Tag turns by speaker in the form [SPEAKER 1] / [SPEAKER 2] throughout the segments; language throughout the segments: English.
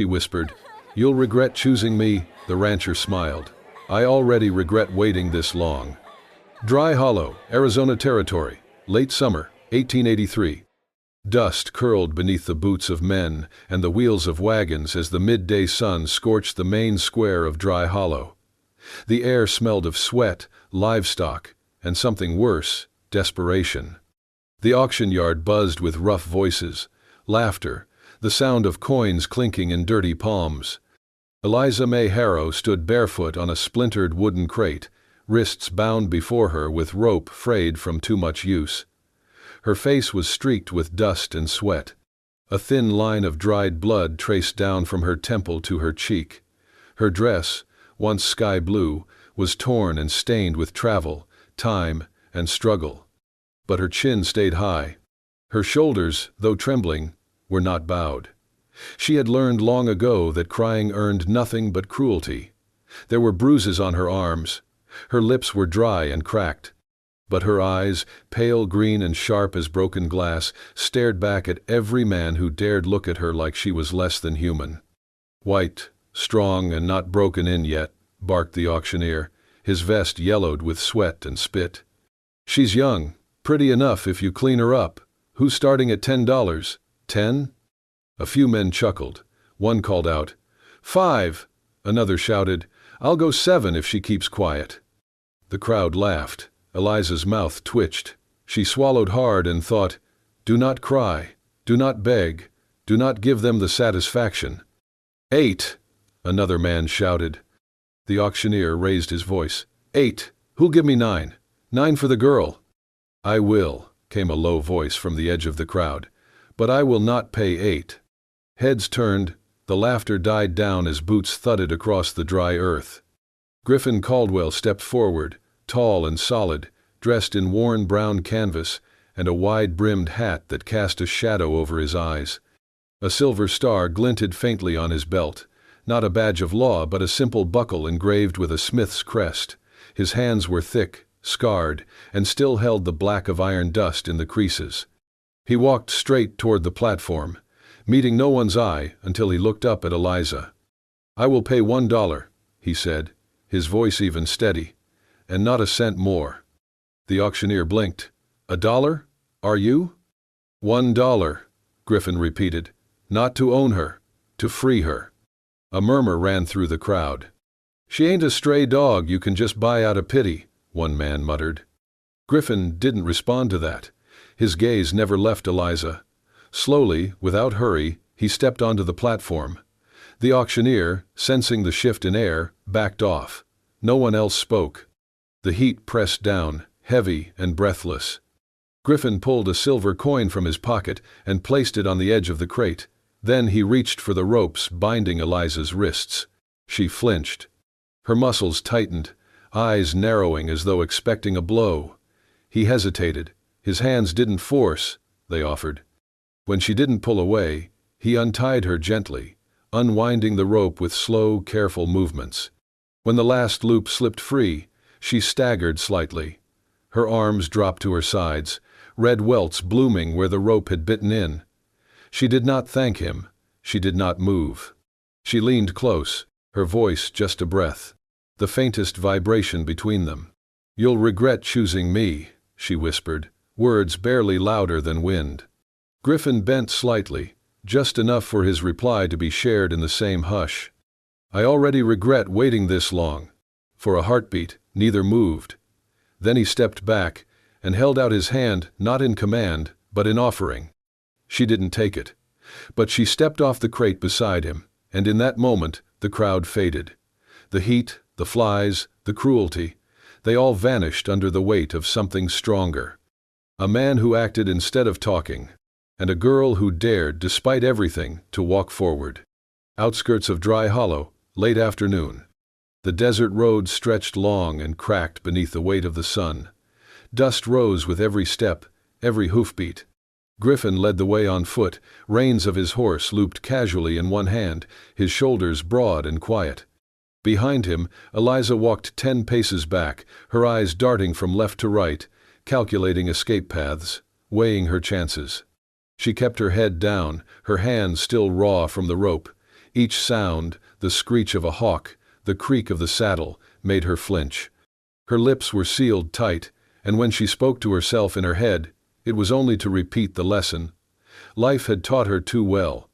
[SPEAKER 1] she whispered. "You'll regret choosing me," the rancher smiled. "I already regret waiting this long." Dry Hollow, Arizona Territory, late summer, 1883. Dust curled beneath the boots of men and the wheels of wagons as the midday sun scorched the main square of Dry Hollow. The air smelled of sweat, livestock, and something worse, desperation. The auction yard buzzed with rough voices, laughter, the sound of coins clinking in dirty palms. Eliza May Harrow stood barefoot on a splintered wooden crate, wrists bound before her with rope frayed from too much use. Her face was streaked with dust and sweat. A thin line of dried blood traced down from her temple to her cheek. Her dress, once sky blue, was torn and stained with travel, time, and struggle. But her chin stayed high. Her shoulders, though trembling, were not bowed. She had learned long ago that crying earned nothing but cruelty. There were bruises on her arms. Her lips were dry and cracked. But her eyes, pale green and sharp as broken glass, stared back at every man who dared look at her like she was less than human. "White, strong, and not broken in yet," barked the auctioneer, his vest yellowed with sweat and spit. "She's young, pretty enough if you clean her up. Who's starting at $10? 10? A few men chuckled. One called out, "5!" Another shouted, "I'll go 7 if she keeps quiet." The crowd laughed. Eliza's mouth twitched. She swallowed hard and thought, "Do not cry, do not beg, do not give them the satisfaction." 8! Another man shouted. The auctioneer raised his voice. 8! Who'll give me 9? 9 for the girl." "I will," came a low voice from the edge of the crowd, "but I will not pay 8. Heads turned, the laughter died down as boots thudded across the dry earth. Griffin Caldwell stepped forward, tall and solid, dressed in worn brown canvas and a wide-brimmed hat that cast a shadow over his eyes. A silver star glinted faintly on his belt, not a badge of law but a simple buckle engraved with a smith's crest. His hands were thick, scarred, and still held the black of iron dust in the creases. He walked straight toward the platform, meeting no one's eye until he looked up at Eliza. "I will pay $1, he said, his voice even steady, "and not a cent more." The auctioneer blinked. $1? Are you?" $1, Griffin repeated. "Not to own her, to free her." A murmur ran through the crowd. "She ain't a stray dog you can just buy out of pity," one man muttered. Griffin didn't respond to that. His gaze never left Eliza. Slowly, without hurry, he stepped onto the platform. The auctioneer, sensing the shift in air, backed off. No one else spoke. The heat pressed down, heavy and breathless. Griffin pulled a silver coin from his pocket and placed it on the edge of the crate. Then he reached for the ropes binding Eliza's wrists. She flinched. Her muscles tightened, eyes narrowing as though expecting a blow. He hesitated. His hands didn't force, they offered. When she didn't pull away, he untied her gently, unwinding the rope with slow, careful movements. When the last loop slipped free, she staggered slightly. Her arms dropped to her sides, red welts blooming where the rope had bitten in. She did not thank him. She did not move. She leaned close, her voice just a breath, the faintest vibration between them. "You'll regret choosing me," she whispered, words barely louder than wind. Griffin bent slightly, just enough for his reply to be shared in the same hush. "I already regret waiting this long." For a heartbeat, neither moved. Then he stepped back and held out his hand, not in command, but in offering. She didn't take it. But she stepped off the crate beside him, and in that moment the crowd faded. The heat, the flies, the cruelty, they all vanished under the weight of something stronger. A man who acted instead of talking, and a girl who dared, despite everything, to walk forward. Outskirts of Dry Hollow, late afternoon. The desert road stretched long and cracked beneath the weight of the sun. Dust rose with every step, every hoofbeat. Griffin led the way on foot, reins of his horse looped casually in one hand, his shoulders broad and quiet. Behind him, Eliza walked 10 paces back, her eyes darting from left to right, calculating escape paths, weighing her chances. She kept her head down, her hands still raw from the rope, Each sound, the screech of a hawk, the creak of the saddle, made her flinch. Her lips were sealed tight, and when she spoke to herself in her head, it was only to repeat the lesson. Life had taught her too well.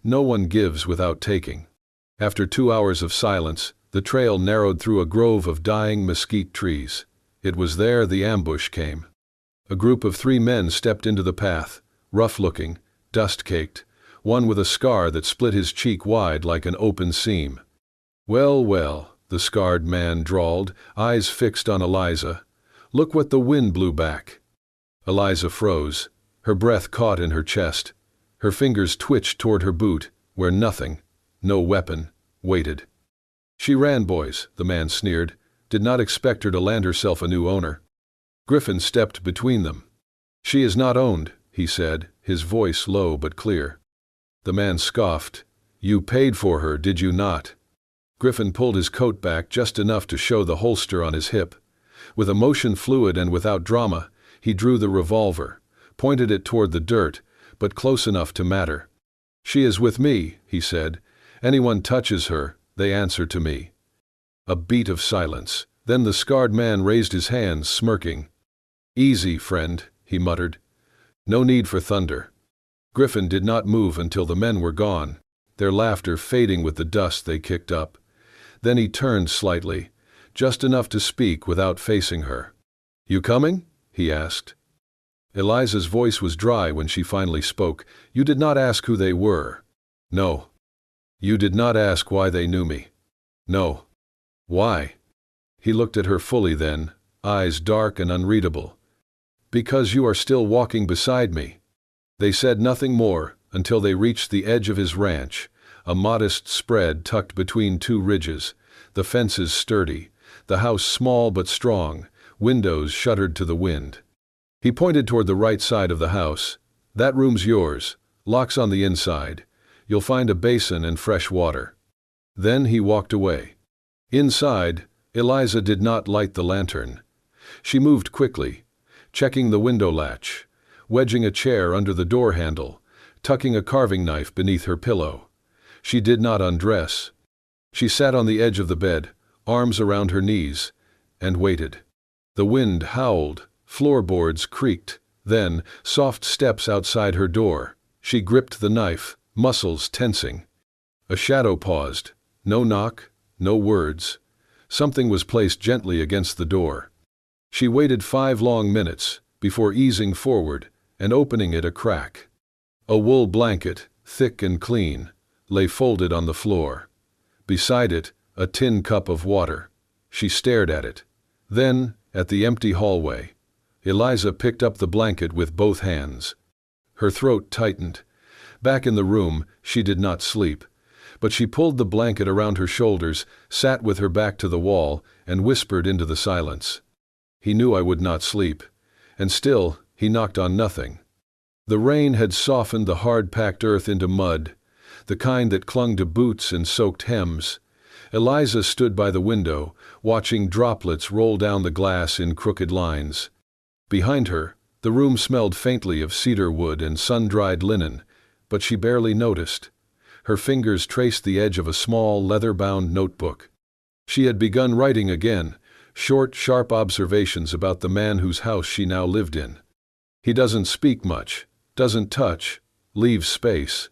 [SPEAKER 1] No one gives without taking. After 2 hours of silence, the trail narrowed through a grove of dying mesquite trees. It was there the ambush came. A group of 3 men stepped into the path, rough-looking, dust-caked, one with a scar that split his cheek wide like an open seam. "Well, well," the scarred man drawled, eyes fixed on Eliza. "Look what the wind blew back." Eliza froze. Her breath caught in her chest. Her fingers twitched toward her boot, where nothing, no weapon, waited. "She ran, boys," the man sneered. "Did not expect her to land herself a new owner." Griffin stepped between them. "She is not owned," he said, his voice low but clear. The man scoffed. "You paid for her, did you not?" Griffin pulled his coat back just enough to show the holster on his hip. With emotion fluid and without drama, he drew the revolver, pointed it toward the dirt, but close enough to matter. "She is with me," he said. "Anyone touches her, they answer to me." A beat of silence. Then the scarred man raised his hands, smirking. "Easy, friend," he muttered. "No need for thunder." Griffin did not move until the men were gone, their laughter fading with the dust they kicked up. Then he turned slightly, just enough to speak without facing her. "You coming?" he asked. Eliza's voice was dry when she finally spoke. "You did not ask who they were." "No." "You did not ask why they knew me." "No." "Why?" He looked at her fully then, eyes dark and unreadable. "Because you are still walking beside me." They said nothing more until they reached the edge of his ranch, a modest spread tucked between 2 ridges, the fences sturdy, the house small but strong, windows shuttered to the wind. He pointed toward the right side of the house. "That room's yours, locks on the inside. You'll find a basin and fresh water." Then he walked away. Inside, Eliza did not light the lantern. She moved quickly, checking the window latch, wedging a chair under the door handle, tucking a carving knife beneath her pillow. She did not undress. She sat on the edge of the bed, arms around her knees, and waited. The wind howled, floorboards creaked, then soft steps outside her door. She gripped the knife, muscles tensing. A shadow paused. No knock, no words. Something was placed gently against the door. She waited 5 long minutes before easing forward and opening it a crack. A wool blanket, thick and clean, lay folded on the floor. Beside it, a tin cup of water. She stared at it. Then, at the empty hallway. Eliza picked up the blanket with both hands. Her throat tightened. Back in the room, she did not sleep, but she pulled the blanket around her shoulders, sat with her back to the wall, and whispered into the silence. "He knew I would not sleep, and still he knocked on nothing." The rain had softened the hard-packed earth into mud, the kind that clung to boots and soaked hems. Eliza stood by the window, watching droplets roll down the glass in crooked lines. Behind her, the room smelled faintly of cedar wood and sun-dried linen, but she barely noticed. Her fingers traced the edge of a small, leather-bound notebook. She had begun writing again, short, sharp observations about the man whose house she now lived in. He doesn't speak much, doesn't touch, leaves space.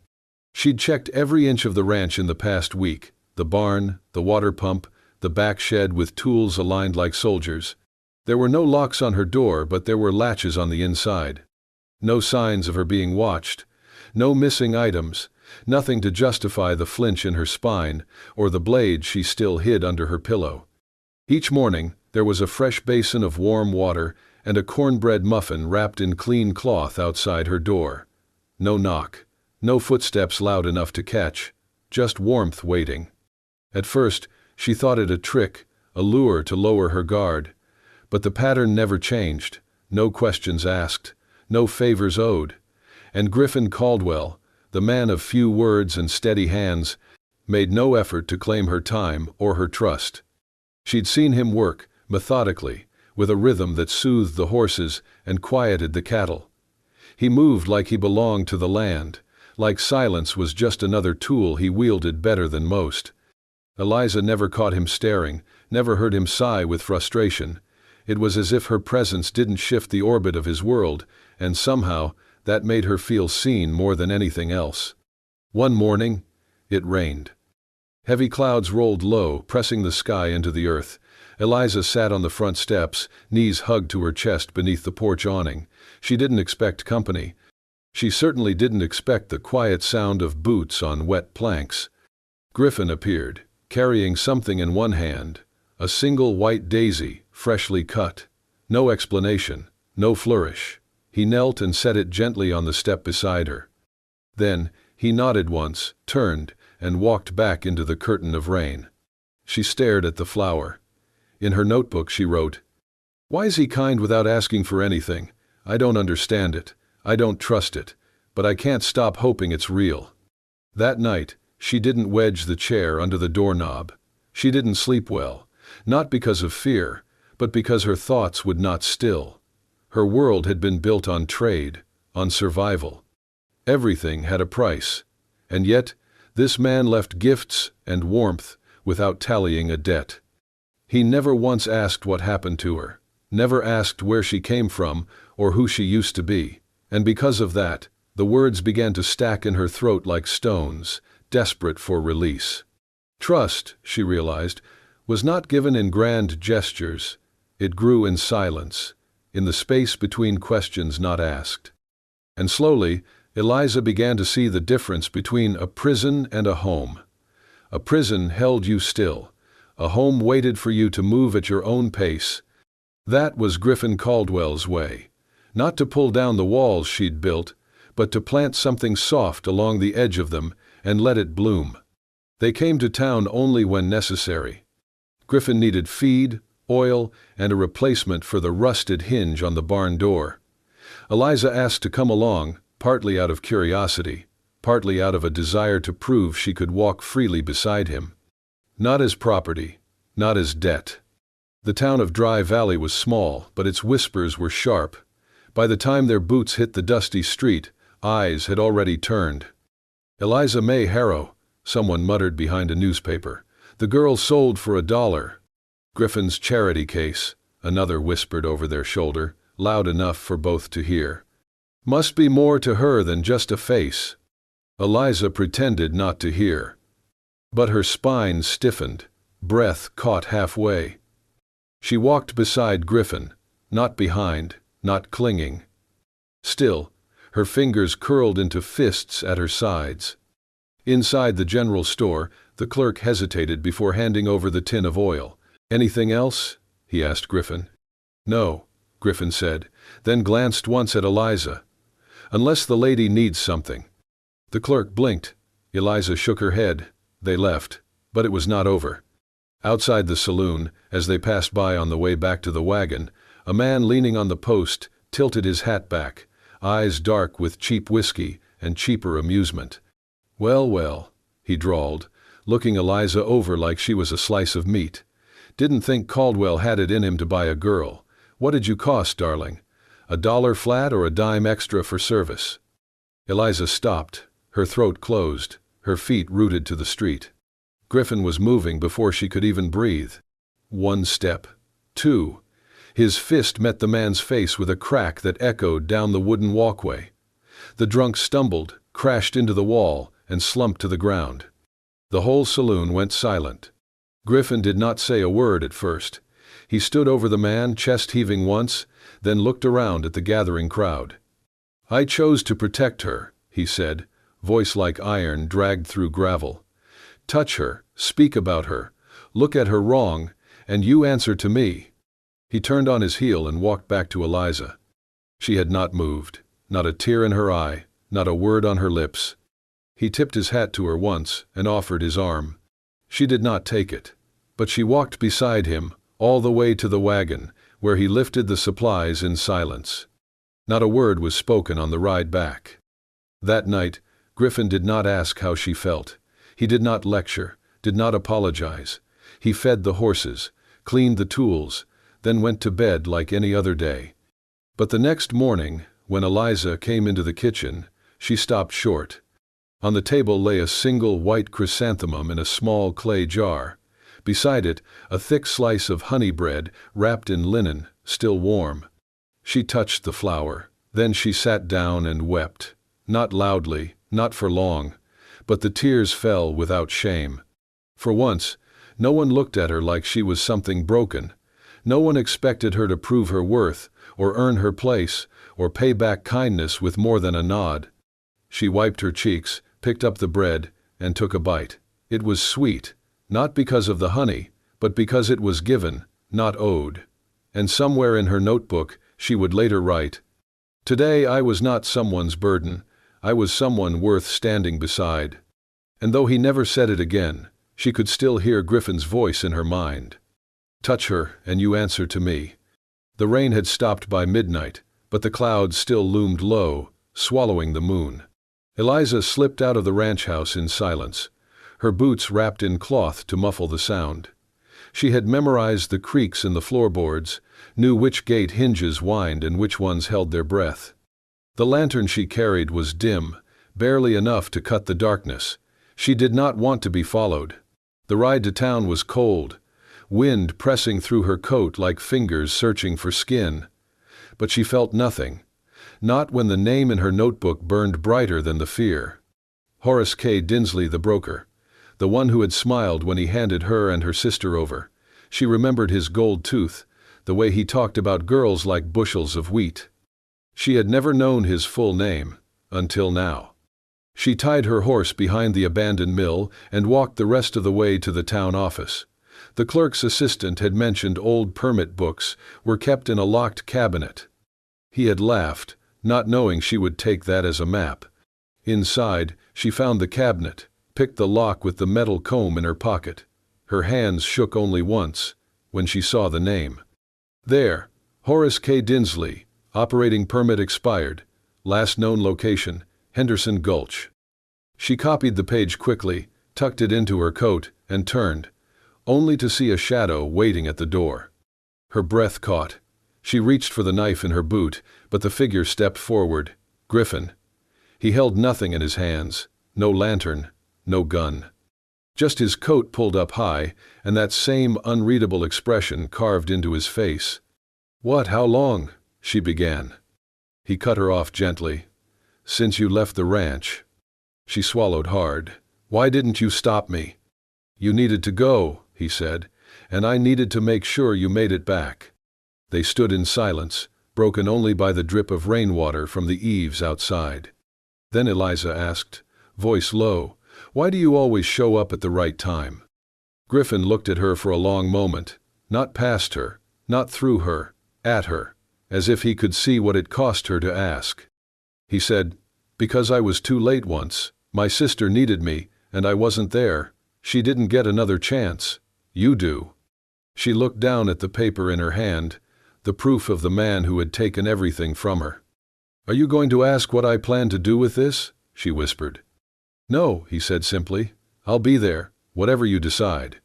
[SPEAKER 1] She'd checked every inch of the ranch in the past week, the barn, the water pump, the back shed with tools aligned like soldiers. There were no locks on her door, but there were latches on the inside. No signs of her being watched, no missing items, nothing to justify the flinch in her spine or the blade she still hid under her pillow. Each morning, there was a fresh basin of warm water and a cornbread muffin wrapped in clean cloth outside her door. No knock, no footsteps loud enough to catch, just warmth waiting. At first, she thought it a trick, a lure to lower her guard, but the pattern never changed, no questions asked, no favors owed, and Griffin Caldwell, the man of few words and steady hands, made no effort to claim her time or her trust. She'd seen him work, methodically, with a rhythm that soothed the horses and quieted the cattle. He moved like he belonged to the land, like silence was just another tool he wielded better than most. Eliza never caught him staring, never heard him sigh with frustration. It was as if her presence didn't shift the orbit of his world, and somehow that made her feel seen more than anything else. One morning, it rained. Heavy clouds rolled low, pressing the sky into the earth. Eliza sat on the front steps, knees hugged to her chest beneath the porch awning. She didn't expect company. She certainly didn't expect the quiet sound of boots on wet planks. Griffin appeared, carrying something in one hand, a single white daisy, freshly cut. No explanation, no flourish. He knelt and set it gently on the step beside her. Then, he nodded once, turned, and walked back into the curtain of rain. She stared at the flower. In her notebook she wrote, "Why is he kind without asking for anything? I don't understand it. I don't trust it. But I can't stop hoping it's real." That night, she didn't wedge the chair under the doorknob. She didn't sleep well, not because of fear, but because her thoughts would not still. Her world had been built on trade, on survival. Everything had a price. And yet, this man left gifts and warmth without tallying a debt. He never once asked what happened to her, never asked where she came from or who she used to be. And because of that, the words began to stack in her throat like stones, desperate for release. Trust, she realized, was not given in grand gestures. It grew in silence, in the space between questions not asked. And slowly, Eliza began to see the difference between a prison and a home. A prison held you still. A home waited for you to move at your own pace. That was Griffin Caldwell's way. Not to pull down the walls she'd built, but to plant something soft along the edge of them and let it bloom. They came to town only when necessary. Griffin needed feed, oil, and a replacement for the rusted hinge on the barn door. Eliza asked to come along, partly out of curiosity, partly out of a desire to prove she could walk freely beside him. Not as property, not as debt. The town of Dry Valley was small, but its whispers were sharp. By the time their boots hit the dusty street, eyes had already turned. "Eliza May Harrow," someone muttered behind a newspaper. "The girl sold for $1. Griffin's charity case," another whispered over their shoulder, loud enough for both to hear. "Must be more to her than just a face." Eliza pretended not to hear. But her spine stiffened, breath caught halfway. She walked beside Griffin, not behind, not clinging. Still, her fingers curled into fists at her sides. Inside the general store, the clerk hesitated before handing over the tin of oil. "Anything else?" he asked Griffin. "No," Griffin said, then glanced once at Eliza. "Unless the lady needs something." The clerk blinked. Eliza shook her head. They left, but it was not over. Outside the saloon, as they passed by on the way back to the wagon, a man leaning on the post tilted his hat back, eyes dark with cheap whiskey and cheaper amusement. "Well, well," he drawled, looking Eliza over like she was a slice of meat. "Didn't think Caldwell had it in him to buy a girl. What did you cost, darling? $1 flat or a dime extra for service?" Eliza stopped, her throat closed, her feet rooted to the street. Griffin was moving before she could even breathe. One step. Two. His fist met the man's face with a crack that echoed down the wooden walkway. The drunk stumbled, crashed into the wall, and slumped to the ground. The whole saloon went silent. Griffin did not say a word at first. He stood over the man, chest heaving once, then looked around at the gathering crowd. "I chose to protect her," he said, voice like iron dragged through gravel. "Touch her, speak about her, look at her wrong, and you answer to me." He turned on his heel and walked back to Eliza. She had not moved, not a tear in her eye, not a word on her lips. He tipped his hat to her once and offered his arm. She did not take it, but she walked beside him all the way to the wagon, where he lifted the supplies in silence. Not a word was spoken on the ride back. That night, Griffin did not ask how she felt. He did not lecture, did not apologize. He fed the horses, cleaned the tools, then went to bed like any other day. But the next morning, when Eliza came into the kitchen, she stopped short. On the table lay a single white chrysanthemum in a small clay jar. Beside it, a thick slice of honey bread wrapped in linen, still warm. She touched the flower. Then she sat down and wept. Not loudly, not for long, but the tears fell without shame. For once, no one looked at her like she was something broken. No one expected her to prove her worth, or earn her place, or pay back kindness with more than a nod. She wiped her cheeks, picked up the bread, and took a bite. It was sweet, not because of the honey, but because it was given, not owed. And somewhere in her notebook, she would later write, "Today I was not someone's burden, I was someone worth standing beside." And though he never said it again, she could still hear Griffin's voice in her mind. "Touch her, and you answer to me." The rain had stopped by midnight, but the clouds still loomed low, swallowing the moon. Eliza slipped out of the ranch house in silence, her boots wrapped in cloth to muffle the sound. She had memorized the creaks in the floorboards, knew which gate hinges whined and which ones held their breath. The lantern she carried was dim, barely enough to cut the darkness. She did not want to be followed. The ride to town was cold, wind pressing through her coat like fingers searching for skin. But she felt nothing, not when the name in her notebook burned brighter than the fear. Horace K. Dinsley, the broker, the one who had smiled when he handed her and her sister over. She remembered his gold tooth, the way he talked about girls like bushels of wheat. She had never known his full name, until now. She tied her horse behind the abandoned mill and walked the rest of the way to the town office. The clerk's assistant had mentioned old permit books were kept in a locked cabinet. He had laughed, not knowing she would take that as a map. Inside, she found the cabinet, picked the lock with the metal comb in her pocket. Her hands shook only once, when she saw the name. There, Horace K. Dinsley, operating permit expired, last known location, Henderson Gulch. She copied the page quickly, tucked it into her coat, and turned, only to see a shadow waiting at the door. Her breath caught. She reached for the knife in her boot, but the figure stepped forward. Griffin. He held nothing in his hands, no lantern, no gun. Just his coat pulled up high, and that same unreadable expression carved into his face. "What, how long?" she began. He cut her off gently. "Since you left the ranch." She swallowed hard. "Why didn't you stop me?" "You needed to go," he said, "and I needed to make sure you made it back." They stood in silence, broken only by the drip of rainwater from the eaves outside. Then Eliza asked, voice low, "Why do you always show up at the right time?" Griffin looked at her for a long moment, not past her, not through her, at her, as if he could see what it cost her to ask. He said, "Because I was too late once. My sister needed me, and I wasn't there. She didn't get another chance. You do." She looked down at the paper in her hand, the proof of the man who had taken everything from her. "Are you going to ask what I plan to do with this?" she whispered. "No," he said simply. "I'll be there, whatever you decide."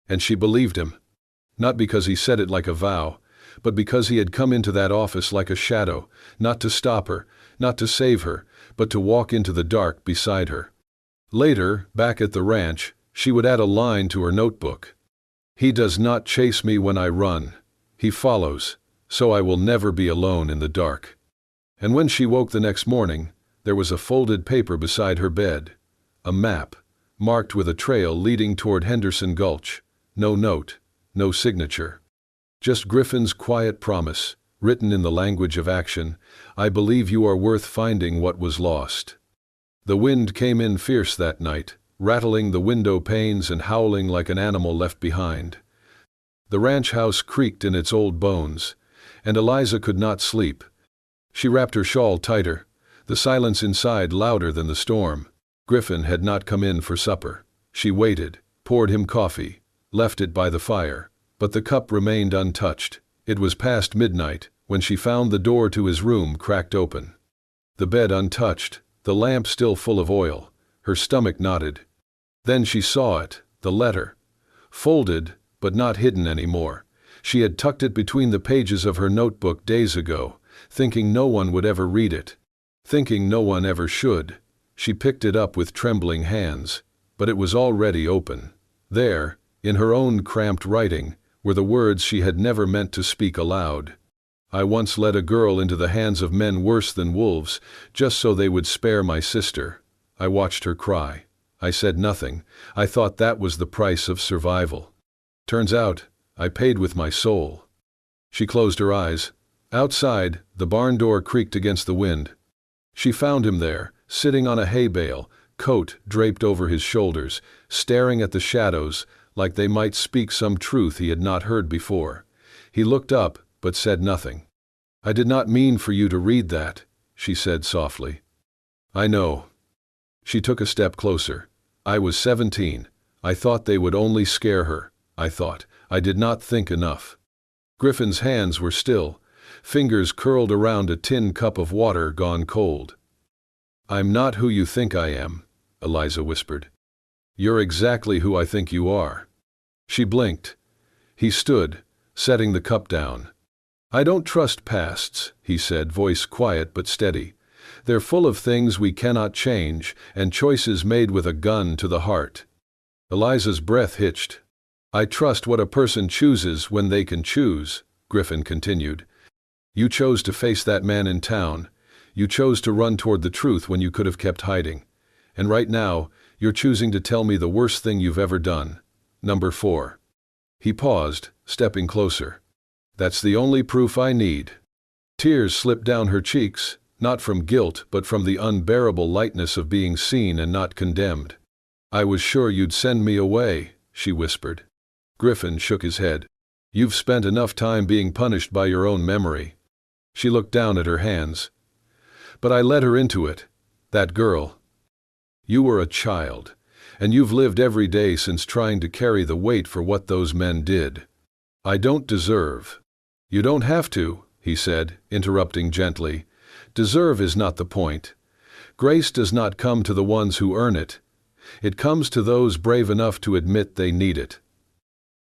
[SPEAKER 1] And she believed him. Not because he said it like a vow, but because he had come into that office like a shadow, not to stop her, not to save her, but to walk into the dark beside her. Later, back at the ranch, she would add a line to her notebook. "He does not chase me when I run. He follows, so I will never be alone in the dark." And when she woke the next morning, there was a folded paper beside her bed. A map, marked with a trail leading toward Henderson Gulch. No note, no signature. Just Griffin's quiet promise, written in the language of action, "I believe you are worth finding what was lost." The wind came in fierce that night, rattling the window panes and howling like an animal left behind. The ranch house creaked in its old bones, and Eliza could not sleep. She wrapped her shawl tighter, the silence inside louder than the storm. Griffin had not come in for supper. She waited, poured him coffee, left it by the fire, but the cup remained untouched. It was past midnight when she found the door to his room cracked open. The bed untouched, the lamp still full of oil. Her stomach knotted. Then she saw it, the letter. Folded, but not hidden anymore. She had tucked it between the pages of her notebook days ago, thinking no one would ever read it, thinking no one ever should. She picked it up with trembling hands, but it was already open. There, in her own cramped writing, were the words she had never meant to speak aloud. I once led a girl into the hands of men worse than wolves, just so they would spare my sister. I watched her cry. I said nothing. I thought that was the price of survival. Turns out, I paid with my soul. She closed her eyes. Outside, the barn door creaked against the wind. She found him there, sitting on a hay bale, coat draped over his shoulders, staring at the shadows like they might speak some truth he had not heard before. He looked up, but said nothing. "I did not mean for you to read that," she said softly. "I know." She took a step closer. "I was 17. I thought they would only scare her. I did not think enough." Griffin's hands were still, fingers curled around a tin cup of water gone cold. "I'm not who you think I am," Eliza whispered. "You're exactly who I think you are." She blinked. He stood, setting the cup down. "I don't trust pasts," he said, voice quiet but steady. "They're full of things we cannot change, and choices made with a gun to the heart." Eliza's breath hitched. "I trust what a person chooses when they can choose," Griffin continued. "You chose to face that man in town. You chose to run toward the truth when you could have kept hiding. And right now, you're choosing to tell me the worst thing you've ever done. Number 4. He paused, stepping closer. "That's the only proof I need." Tears slipped down her cheeks, not from guilt but from the unbearable lightness of being seen and not condemned. "I was sure you'd send me away," she whispered. Griffin shook his head. "You've spent enough time being punished by your own memory." She looked down at her hands. "But I led her into it. That girl. You were a child, and you've lived every day since trying to carry the weight for what those men did. I don't deserve." "You don't have to," he said, interrupting gently. "Deserve is not the point. Grace does not come to the ones who earn it. It comes to those brave enough to admit they need it."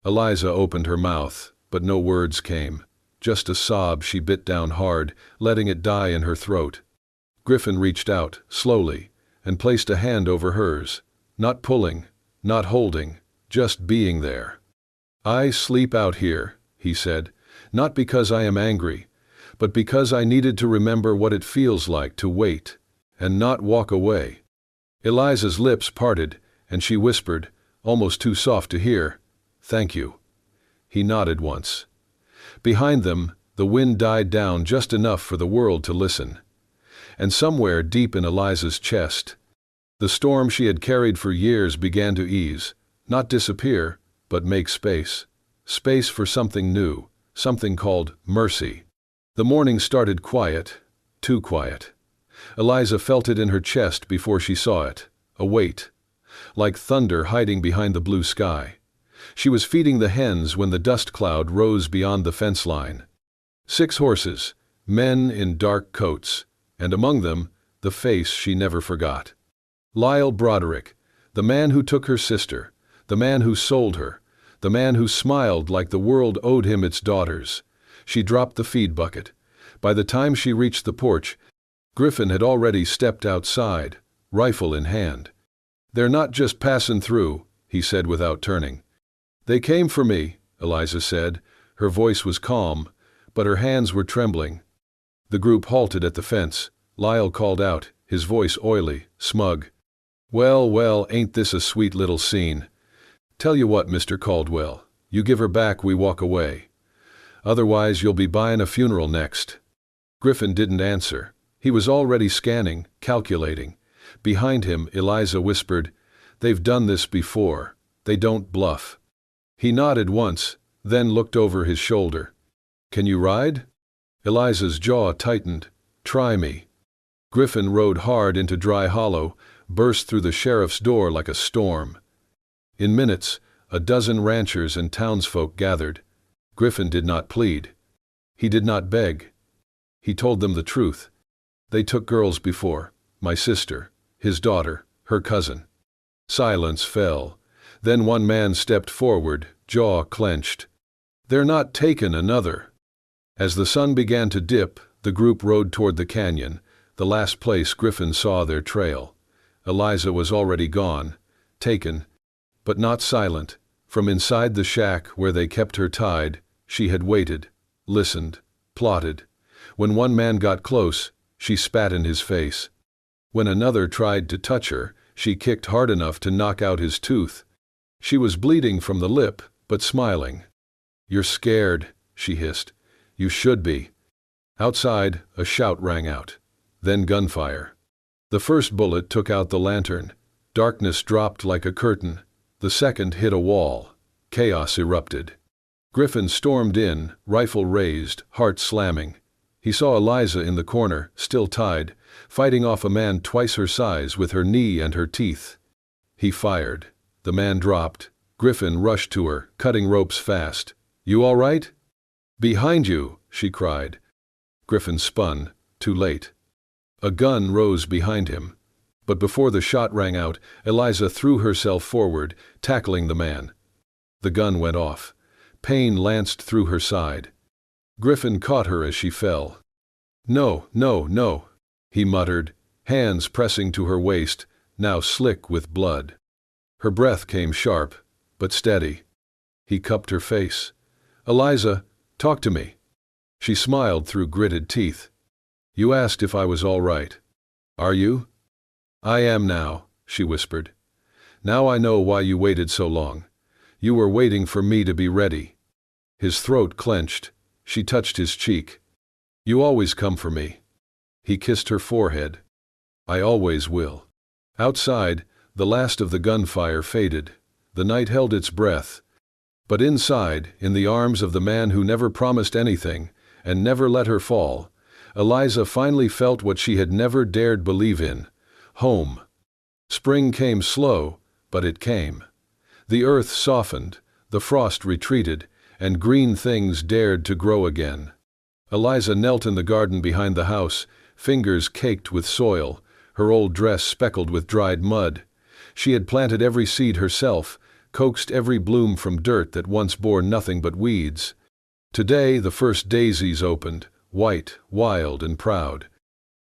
[SPEAKER 1] Eliza opened her mouth, but no words came. Just a sob she bit down hard, letting it die in her throat. Griffin reached out, slowly, and placed a hand over hers. Not pulling, not holding, just being there. "I sleep out here," he said, "not because I am angry, but because I needed to remember what it feels like to wait, and not walk away." Eliza's lips parted, and she whispered, almost too soft to hear, "Thank you." He nodded once. Behind them, the wind died down just enough for the world to listen. And somewhere deep in Eliza's chest, the storm she had carried for years began to ease, not disappear, but make space. Space for something new, something called mercy. The morning started quiet, too quiet. Eliza felt it in her chest before she saw it, a weight, like thunder hiding behind the blue sky. She was feeding the hens when the dust cloud rose beyond the fence line. 6 horses, men in dark coats, and among them, the face she never forgot. Lyle Broderick, the man who took her sister, the man who sold her, the man who smiled like the world owed him its daughters. She dropped the feed bucket. By the time she reached the porch, Griffin had already stepped outside, rifle in hand. "They're not just passing through," he said without turning. "They came for me," Eliza said. Her voice was calm, but her hands were trembling. The group halted at the fence. Lyle called out, his voice oily, smug. "Well, well, ain't this a sweet little scene? Tell you what, Mr. Caldwell, you give her back, we walk away. Otherwise you'll be buying a funeral next." Griffin didn't answer. He was already scanning, calculating. Behind him, Eliza whispered, "They've done this before. They don't bluff." He nodded once, then looked over his shoulder. "Can you ride?" Eliza's jaw tightened. "Try me." Griffin rode hard into Dry Hollow, burst through the sheriff's door like a storm. In minutes, a dozen ranchers and townsfolk gathered. Griffin did not plead. He did not beg. He told them the truth. "They took girls before. My sister, his daughter, her cousin." Silence fell. Then one man stepped forward, jaw clenched. "They're not taking another." As the sun began to dip, the group rode toward the canyon, the last place Griffin saw their trail. Eliza was already gone, taken, but not silent. From inside the shack where they kept her tied, she had waited, listened, plotted. When one man got close, she spat in his face. When another tried to touch her, she kicked hard enough to knock out his tooth. She was bleeding from the lip, but smiling. "You're scared," she hissed. "You should be." Outside, a shout rang out. Then gunfire. The first bullet took out the lantern. Darkness dropped like a curtain. The second hit a wall. Chaos erupted. Griffin stormed in, rifle raised, heart slamming. He saw Eliza in the corner, still tied, fighting off a man twice her size with her knee and her teeth. He fired. The man dropped. Griffin rushed to her, cutting ropes fast. "You all right?" "Behind you!" she cried. Griffin spun, too late. A gun rose behind him. But before the shot rang out, Eliza threw herself forward, tackling the man. The gun went off. Pain lanced through her side. Griffin caught her as she fell. "No, no, no," he muttered, hands pressing to her waist, now slick with blood. Her breath came sharp, but steady. He cupped her face. "Eliza, talk to me." She smiled through gritted teeth. "You asked if I was all right. Are you?" "I am now," she whispered. "Now I know why you waited so long. You were waiting for me to be ready." His throat clenched. She touched his cheek. "You always come for me." He kissed her forehead. "I always will." Outside, the last of the gunfire faded. The night held its breath. But inside, in the arms of the man who never promised anything and never let her fall, Eliza finally felt what she had never dared believe in: home. Spring came slow, but it came. The earth softened, the frost retreated, and green things dared to grow again. Eliza knelt in the garden behind the house, fingers caked with soil, her old dress speckled with dried mud. She had planted every seed herself, coaxed every bloom from dirt that once bore nothing but weeds. Today the first daisies opened, white, wild, and proud.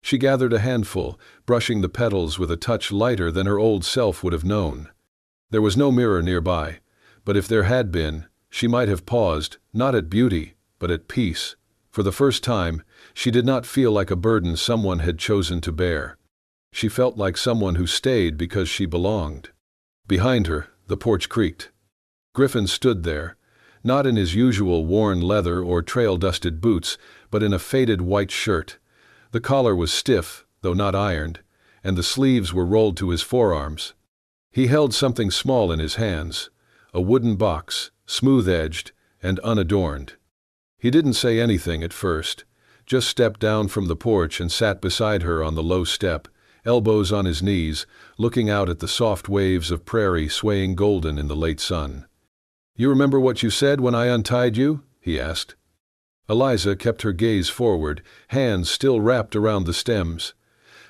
[SPEAKER 1] She gathered a handful, brushing the petals with a touch lighter than her old self would have known. There was no mirror nearby, but if there had been, she might have paused, not at beauty, but at peace. For the first time, she did not feel like a burden someone had chosen to bear. She felt like someone who stayed because she belonged. Behind her, the porch creaked. Griffin stood there, not in his usual worn leather or trail-dusted boots, but in a faded white shirt. The collar was stiff, though not ironed, and the sleeves were rolled to his forearms. He held something small in his hands, a wooden box, smooth-edged and unadorned. He didn't say anything at first, just stepped down from the porch and sat beside her on the low step, elbows on his knees, looking out at the soft waves of prairie swaying golden in the late sun. "You remember what you said when I untied you?" he asked. Eliza kept her gaze forward, hands still wrapped around the stems.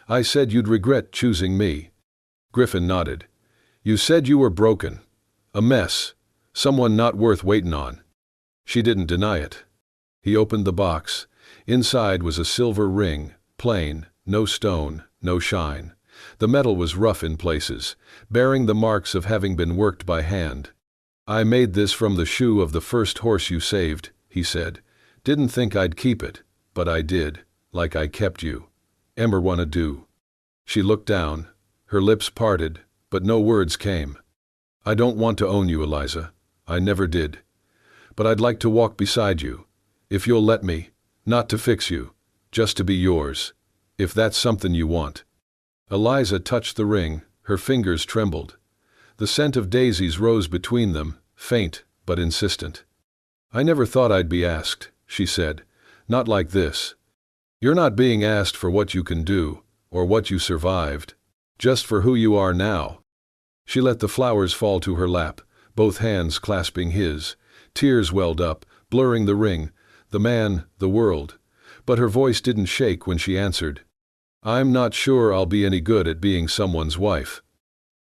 [SPEAKER 1] "I said you'd regret choosing me." Griffin nodded. "You said you were broken. A mess. Someone not worth waiting on." She didn't deny it. He opened the box. Inside was a silver ring, plain, no stone, no shine. The metal was rough in places, bearing the marks of having been worked by hand. "I made this from the shoe of the first horse you saved," he said. "Didn't think I'd keep it, but I did, like I kept you. Emer wanna do." She looked down, her lips parted, but no words came. "I don't want to own you, Eliza. I never did. But I'd like to walk beside you, if you'll let me, not to fix you, just to be yours, if that's something you want." Eliza touched the ring, her fingers trembled. The scent of daisies rose between them, faint but insistent. "I never thought I'd be asked," she said. "Not like this. You're not being asked for what you can do, or what you survived, just for who you are now." She let the flowers fall to her lap, both hands clasping his. Tears welled up, blurring the ring, the man, the world. But her voice didn't shake when she answered. "I'm not sure I'll be any good at being someone's wife."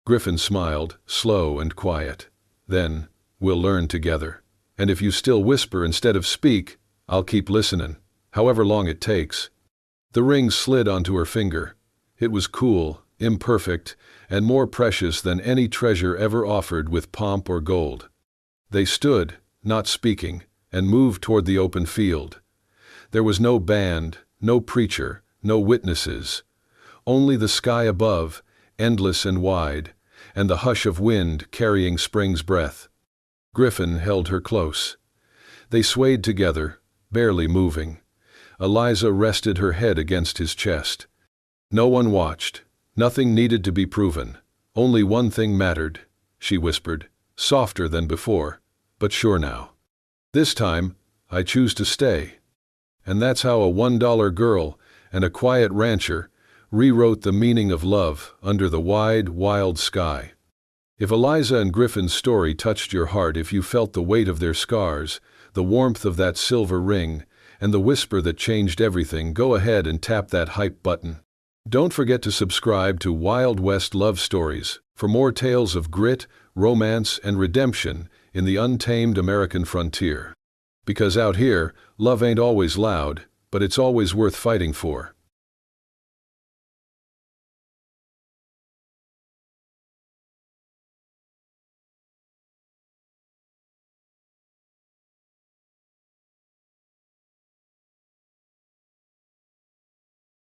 [SPEAKER 1] Griffin smiled, slow and quiet. "Then, we'll learn together. And if you still whisper instead of speak, I'll keep listening, however long it takes." The ring slid onto her finger. It was cool, imperfect, and more precious than any treasure ever offered with pomp or gold. They stood, not speaking, and moved toward the open field. There was no band, no preacher, no witnesses. Only the sky above, endless and wide, and the hush of wind carrying spring's breath. Griffin held her close. They swayed together, barely moving. Eliza rested her head against his chest. No one watched. Nothing needed to be proven. Only one thing mattered, she whispered, softer than before, but sure now. This time, I choose to stay. And that's how a $1 girl and a quiet rancher rewrote the meaning of love under the wide, wild sky. If Eliza and Griffin's story touched your heart, if you felt the weight of their scars, the warmth of that silver ring, and the whisper that changed everything, go ahead and tap that hype button. Don't forget to subscribe to Wild West Love Stories for more tales of grit, romance, and redemption in the untamed American frontier. Because out here, love ain't always loud, but it's always worth fighting for.